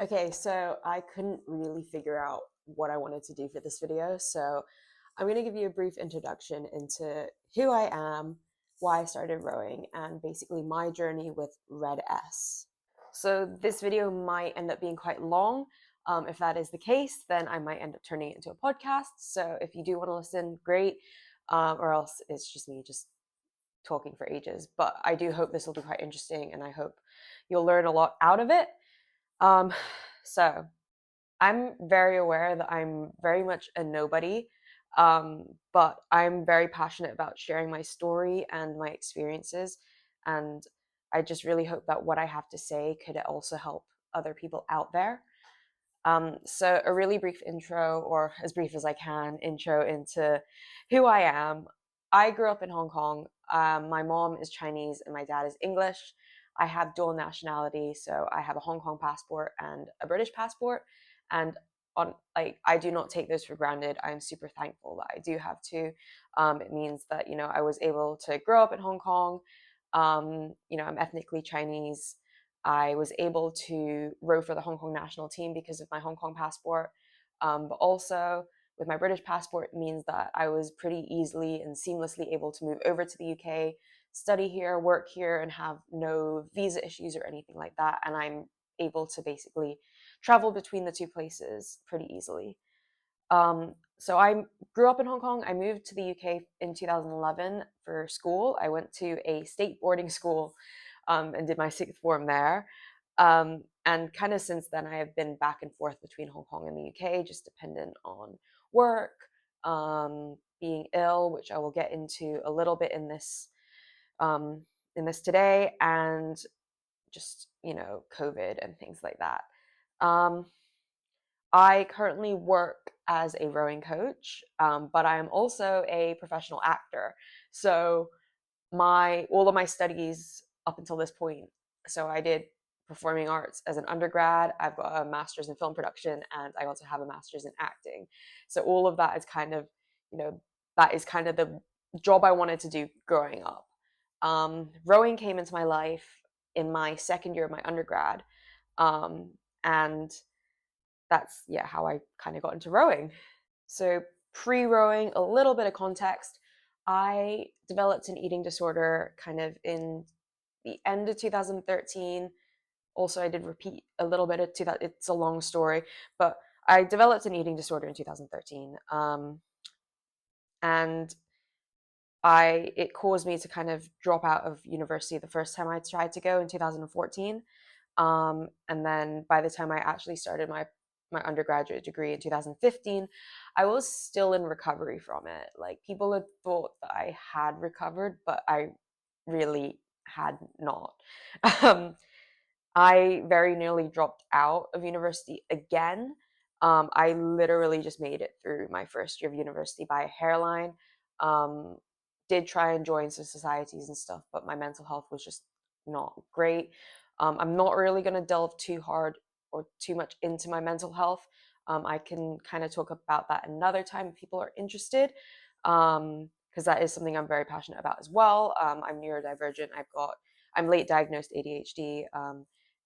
Okay, so I couldn't really figure out what I wanted to do for this video, so I'm going to give you a brief introduction into who I am, why I started rowing, and basically my journey with Red S. So this video might end up being quite long. If that is the case, then I might end up turning it into a podcast. So if you do want to listen, great. Or else it's just me just talking for ages. But I do hope this will be quite interesting, and I hope you'll learn a lot out of it. Um, so I'm very aware that I'm very much a nobody, but I'm very passionate about sharing my story and my experiences. And I just really hope that what I have to say could also help other people out there. So, a really brief intro, or as brief as I can, intro into who I am. I grew up in Hong Kong. My mom is Chinese and my dad is English. I have dual nationality, so I have a Hong Kong passport and a British passport. And I do not take those for granted. I'm super thankful that I do have two. It means that I was able to grow up in Hong Kong. I'm ethnically Chinese. I was able to row for the Hong Kong national team because of my Hong Kong passport. But also, with my British passport, means that I was pretty easily and seamlessly able to move over to the UK, study here, work here, and have no visa issues or anything like that. And I'm able to basically travel between the two places pretty easily. So I grew up in Hong Kong. I moved to the UK in 2011 for school. I went to a state boarding school and did my sixth form there. And kind of since then, I have been back and forth between Hong Kong and the UK, just dependent on work, being ill, which I will get into a little bit um, in this today, and just COVID and things like that. Um, I currently work as a rowing coach, but I am also a professional actor. So my all of my studies up until this point. So I did performing arts as an undergrad. I've got a master's in film production, and I also have a master's in acting. So all of that is that is kind of the job I wanted to do growing up. Rowing came into my life in my second year of my undergrad, and that's how I kind of got into rowing. So pre-rowing, a little bit of context. I developed an eating disorder kind of in the end of 2013. Also, I did repeat a little bit of that. It's a long story, but I developed an eating disorder in 2013, and it caused me to kind of drop out of university the first time I tried to go in 2014. And then by the time I actually started my undergraduate degree in 2015, I was still in recovery from it. Like, people had thought that I had recovered, but I really had not. Um, I very nearly dropped out of university again. I literally just made it through my first year of university by a hairline. Um, did try and join some societies and stuff, but my mental health was just not great. I'm not really going to delve too hard or too much into my mental health. I can kind of talk about that another time if people are interested, because that is something I'm very passionate about as well. I'm neurodivergent. I'm late diagnosed ADHD,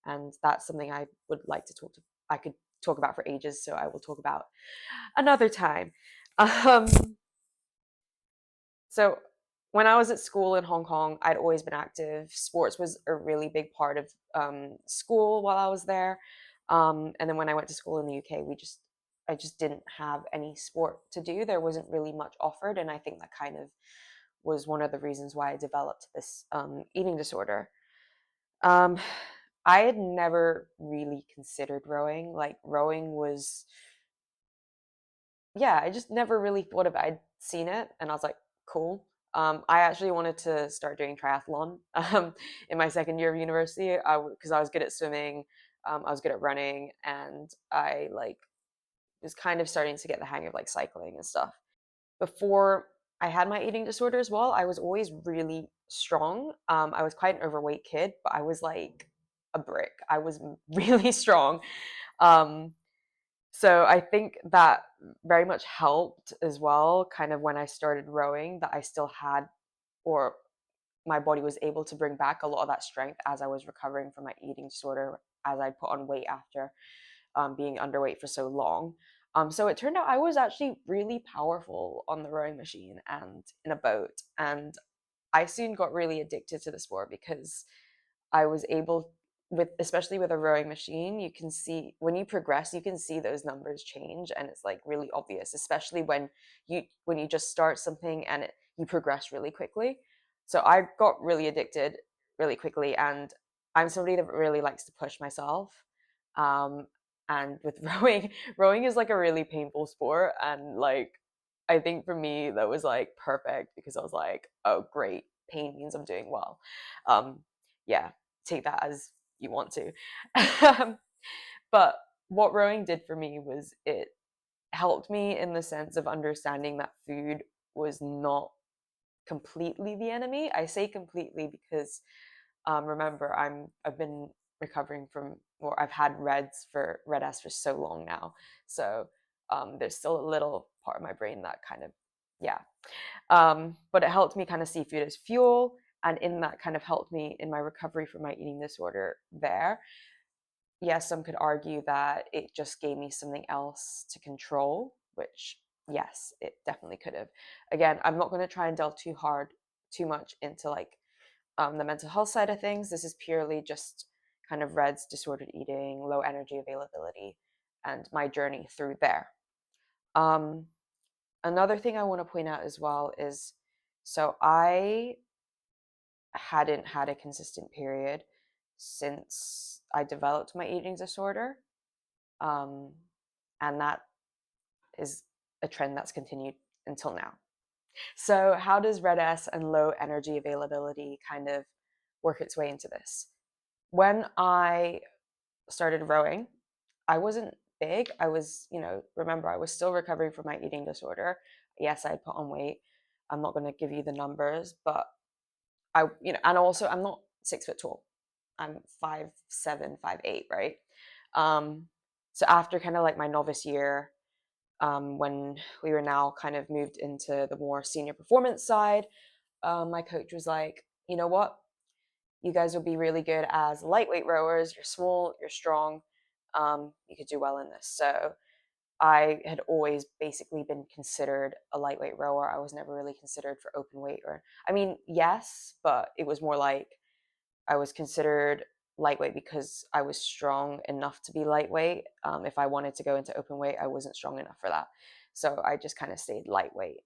and that's something I would like to talk to. I could talk about for ages, so I will talk about another time. Um, so when I was at school in Hong Kong, I'd always been active. Sports was a really big part of school while I was there. And then when I went to school in the UK, I just didn't have any sport to do. There wasn't really much offered, and I think that kind of was one of the reasons why I developed this eating disorder. Um, I had never really considered rowing. Like, rowing was, I just never really thought of it. I'd seen it and I was like, cool. I actually wanted to start doing triathlon in my second year of university because I was good at swimming, I was good at running, and I like was kind of starting to get the hang of like cycling and stuff. Before I had my eating disorder as well, I was always really strong. I was quite an overweight kid, but I was like a brick. I was really strong. Um, so I think that very much helped as well, kind of when I started rowing, that I still had, or my body was able to bring back a lot of that strength as I was recovering from my eating disorder. as I put on weight after being underweight for so long. So it turned out I was actually really powerful on the rowing machine and in a boat. And I soon got really addicted to the sport because I was able, with especially with a rowing machine, you can see when you progress, you can see those numbers change, and it's like really obvious, especially when you just start something and you progress really quickly. So I got really addicted really quickly, and I'm somebody that really likes to push myself. Um, and with rowing is like a really painful sport, and like I think for me that was like perfect because I was like, oh great, pain means I'm doing well. Um, yeah, take that as you want to. But what rowing did for me was it helped me in the sense of understanding that food was not completely the enemy. I say completely because remember I've been recovering from, or I've had RED-S for so long now. So there's still a little part of my brain that kind of, yeah. But it helped me kind of see food as fuel, and in that kind of helped me in my recovery from my eating disorder there. Yes, some could argue that it just gave me something else to control, which yes, it definitely could have. Again, I'm not going to try and delve too much into like the mental health side of things. This is purely just kind of REDS, disordered eating, low energy availability, and my journey through there. Um, Another thing I want to point out as well is, so I hadn't had a consistent period since I developed my eating disorder. Um, and that is a trend that's continued until now. So, how does RED-S and low energy availability kind of work its way into this? When I started rowing, I wasn't big. I was, remember, I was still recovering from my eating disorder. Yes, I put on weight. I'm not going to give you the numbers, but and also I'm not 6 foot tall. I'm 5'7", 5'8", right? Um, so after kind of like my novice year, when we were now kind of moved into the more senior performance side, my coach was like, you know what? You guys will be really good as lightweight rowers. You're small, you're strong. You could do well in this. So I had always basically been considered a lightweight rower. I was never really considered for open weight, I mean, yes, but it was more like I was considered lightweight because I was strong enough to be lightweight. If I wanted to go into open weight, I wasn't strong enough for that. So I just kind of stayed lightweight.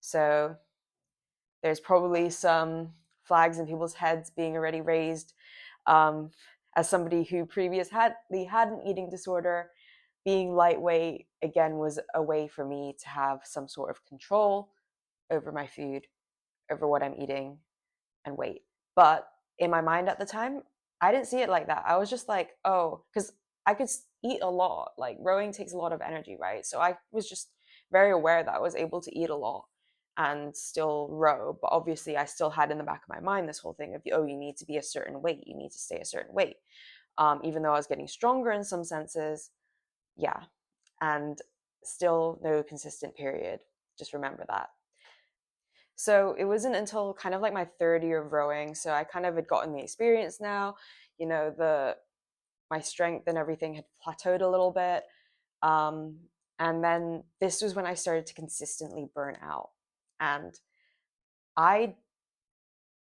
So there's probably some flags in people's heads being already raised. As somebody who previously had an eating disorder, being lightweight again was a way for me to have some sort of control over my food, over what I'm eating, and weight. But in my mind at the time, I didn't see it like that. I was just like, oh, because I could eat a lot. Like rowing takes a lot of energy, right? So I was just very aware that I was able to eat a lot and still row. But obviously, I still had in the back of my mind this whole thing of, oh, you need to be a certain weight, you need to stay a certain weight. Even though I was getting stronger in some senses, yeah, and still no consistent period. Just remember that. So it wasn't until kind of like my third year of rowing, so I kind of had gotten the experience now, the my strength and everything had plateaued a little bit. Um, and then this was when I started to consistently burn out. And I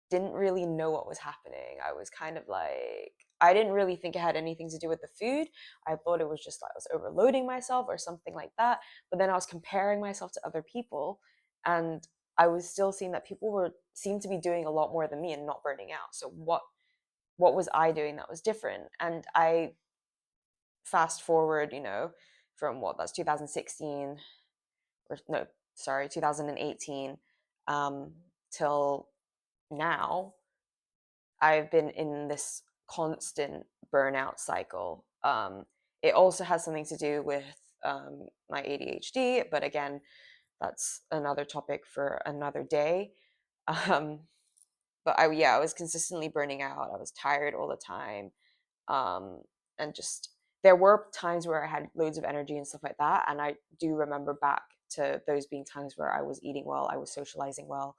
didn't really know what was happening. I was kind of like, I didn't really think it had anything to do with the food. I thought it was just I was overloading myself or something like that. But then I was comparing myself to other people, and I was still seeing that people seemed to be doing a lot more than me and not burning out. So what was I doing that was different? And I fast forward, from that's 2016, or no, sorry, 2018, till now. I've been in this constant burnout cycle. It also has something to do with my ADHD, but again, that's another topic for another day. Um, but I was consistently burning out. I was tired all the time, and just there were times where I had loads of energy and stuff like that. And I do remember back to those being times where I was eating well, I was socializing well,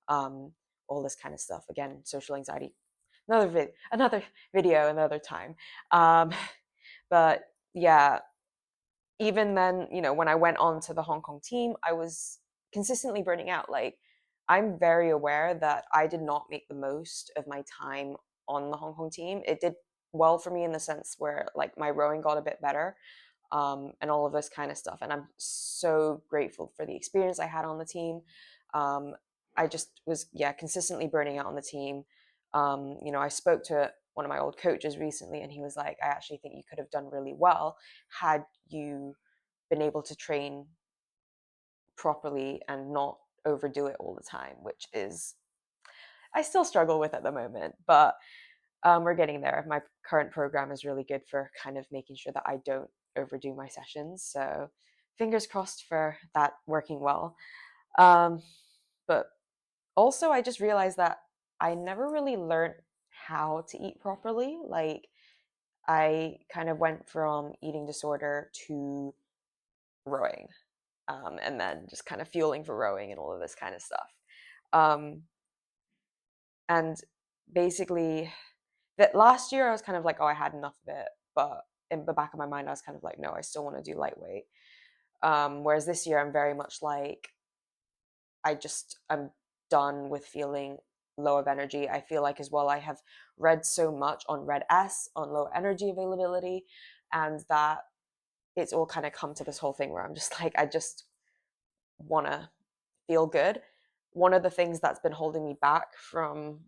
all this kind of stuff. Again, social anxiety another video another time. Um, but yeah, even then, when I went on to the Hong Kong team, I was consistently burning out. Like, I'm very aware that I did not make the most of my time on the Hong Kong team. It did well for me in the sense where like my rowing got a bit better, and all of this kind of stuff. And I'm so grateful for the experience I had on the team. Um, I just was, yeah, consistently burning out on the team. I spoke to one of my old coaches recently, and he was like, I actually think you could have done really well had you been able to train properly and not overdo it all the time, which is, I still struggle with at the moment, but we're getting there. My current program is really good for kind of making sure that I don't overdo my sessions. So fingers crossed for that working well. Um, but also, I just realized that I never really learned how to eat properly. Like, I kind of went from eating disorder to rowing, and then just kind of fueling for rowing and all of this kind of stuff. Um, and basically, that last year I was kind of like, oh, I had enough of it. But in the back of my mind, I was kind of like, no, I still want to do lightweight. Whereas this year, I'm very much like, I'm done with feeling low of energy. I feel like as well, I have read so much on Red S on low energy availability, and that it's all kind of come to this whole thing where I'm just like, I just want to feel good. One of the things that's been holding me back from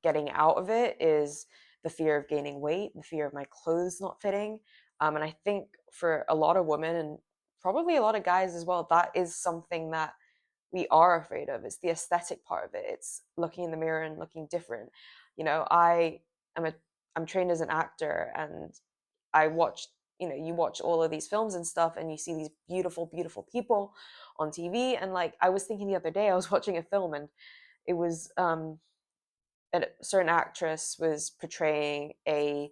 getting out of it is the fear of gaining weight, the fear of my clothes not fitting. And I think for a lot of women and probably a lot of guys as well, that is something that we are afraid of. It's the aesthetic part of it. It's looking in the mirror and looking different. I am I'm trained as an actor, and I watched, you watch all of these films and stuff, and you see these beautiful, beautiful people on TV. And like, I was thinking the other day, I was watching a film, and it was a certain actress was portraying a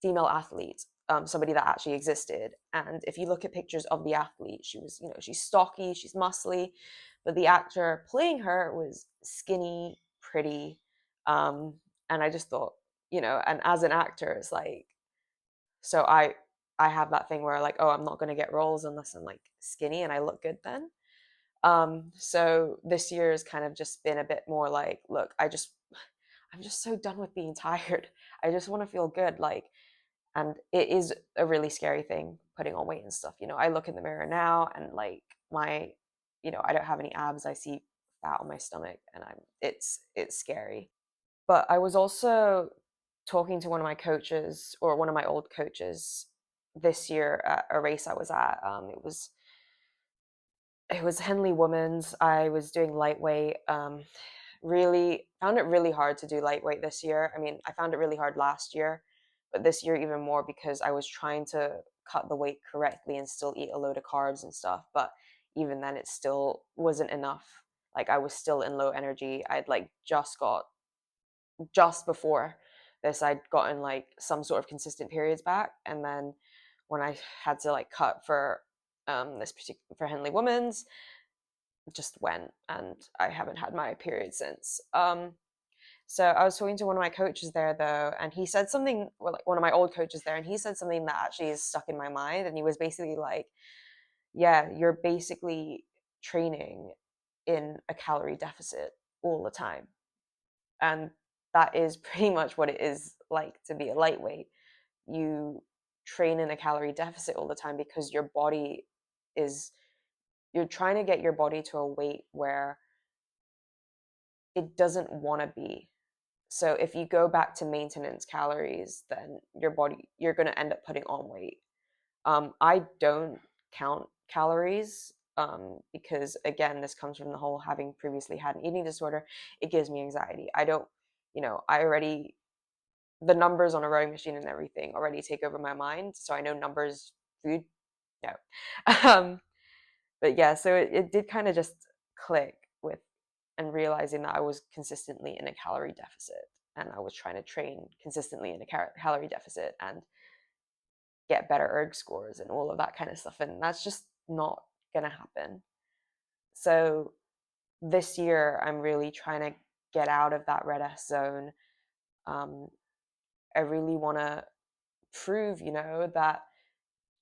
female athlete, somebody that actually existed. And if you look at pictures of the athlete, she was, she's stocky, she's muscly, but the actor playing her was skinny, pretty. Um, and I just thought, and as an actor, it's like, so I have that thing where like, oh, I'm not going to get roles unless I'm like skinny and I look good then. So this year has kind of just been a bit more like, look, I'm just so done with being tired. I just want to feel good. Like, and it is a really scary thing putting on weight and stuff. I look in the mirror now and like I don't have any abs. I see fat on my stomach, and it's scary. But I was also talking to one of my coaches, or one of my old coaches, this year at a race I was at. It was Henley Women's. I was doing lightweight. Really found it really hard to do lightweight this year. I mean, I found it really hard last year, but this year even more because I was trying to cut the weight correctly and still eat a load of carbs and stuff. But even then, it still wasn't enough. Like, I was still in low energy. I'd like just before this, I'd gotten like some sort of consistent periods back, and then when I had to like cut for this particular for Henley Women's, just went, and I haven't had my period since. So I was talking to one of my coaches there though, and he said something, well, like one of my old coaches there, and he said something that actually is stuck in my mind. And he was basically like, yeah, you're basically training in a calorie deficit all the time. And that is pretty much what it is like to be a lightweight. You train in a calorie deficit all the time because your body is, you're trying to get your body to a weight where it doesn't want to be. So if you go back to maintenance calories, then you're going to end up putting on weight. I don't count calories, because again, this comes from the whole having previously had an eating disorder. It gives me anxiety. I don't, I already, the numbers on a rowing machine and everything already take over my mind. So I know numbers, food, no. um, but yeah, so it did kind of just click with, and realizing that I was consistently in a calorie deficit, and I was trying to train consistently in a calorie deficit and get better erg scores and all of that kind of stuff. And that's just not going to happen. So this year, I'm really trying to get out of that red S zone, I really want to prove, that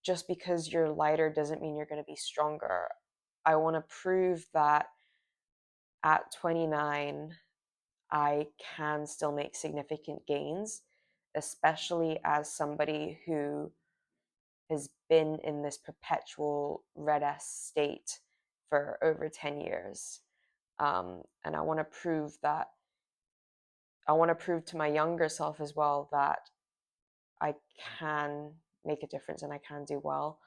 just because you're lighter doesn't mean you're going to be stronger. I want to prove that at 29, I can still make significant gains, especially as somebody who has been in this perpetual red S state for over 10 years. And I want to prove that, I want to prove to my younger self as well that I can make a difference and I can do well.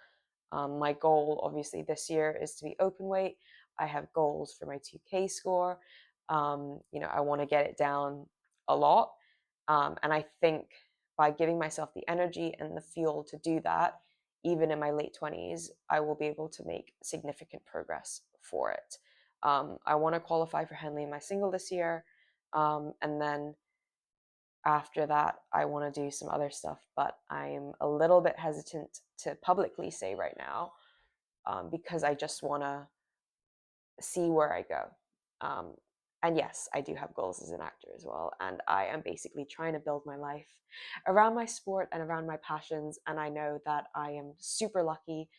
My goal, obviously, this year is to be open weight. I have goals for my 2K score. I want to get it down a lot. And I think by giving myself the energy and the fuel to do that, even in my late 20s, I will be able to make significant progress for it. I want to qualify for Henley in my single this year. And then after that, I want to do some other stuff, but I'm a little bit hesitant to publicly say right now, because I just want to see where I go. And yes, I do have goals as an actor as well. And I am basically trying to build my life around my sport and around my passions. And I know that I am super lucky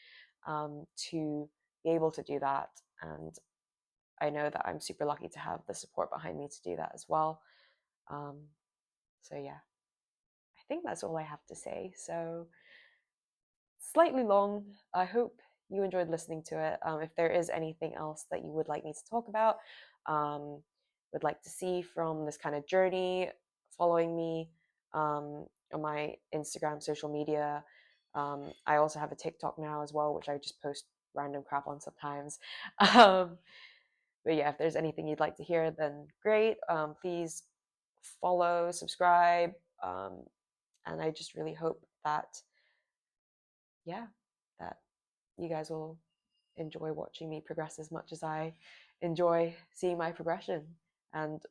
to be able to do that. And I know that I'm super lucky to have the support behind me to do that as well. So yeah, I think that's all I have to say. So slightly long. I hope you enjoyed listening to it. If there is anything else that you would like me to talk about, would like to see from this kind of journey, following me on my Instagram, social media. I also have a TikTok now as well, which I just post random crap on sometimes. But yeah, if there's anything you'd like to hear, then great. Please follow, subscribe. And I just really hope that, yeah, that you guys will enjoy watching me progress as much as I enjoy seeing my progression. And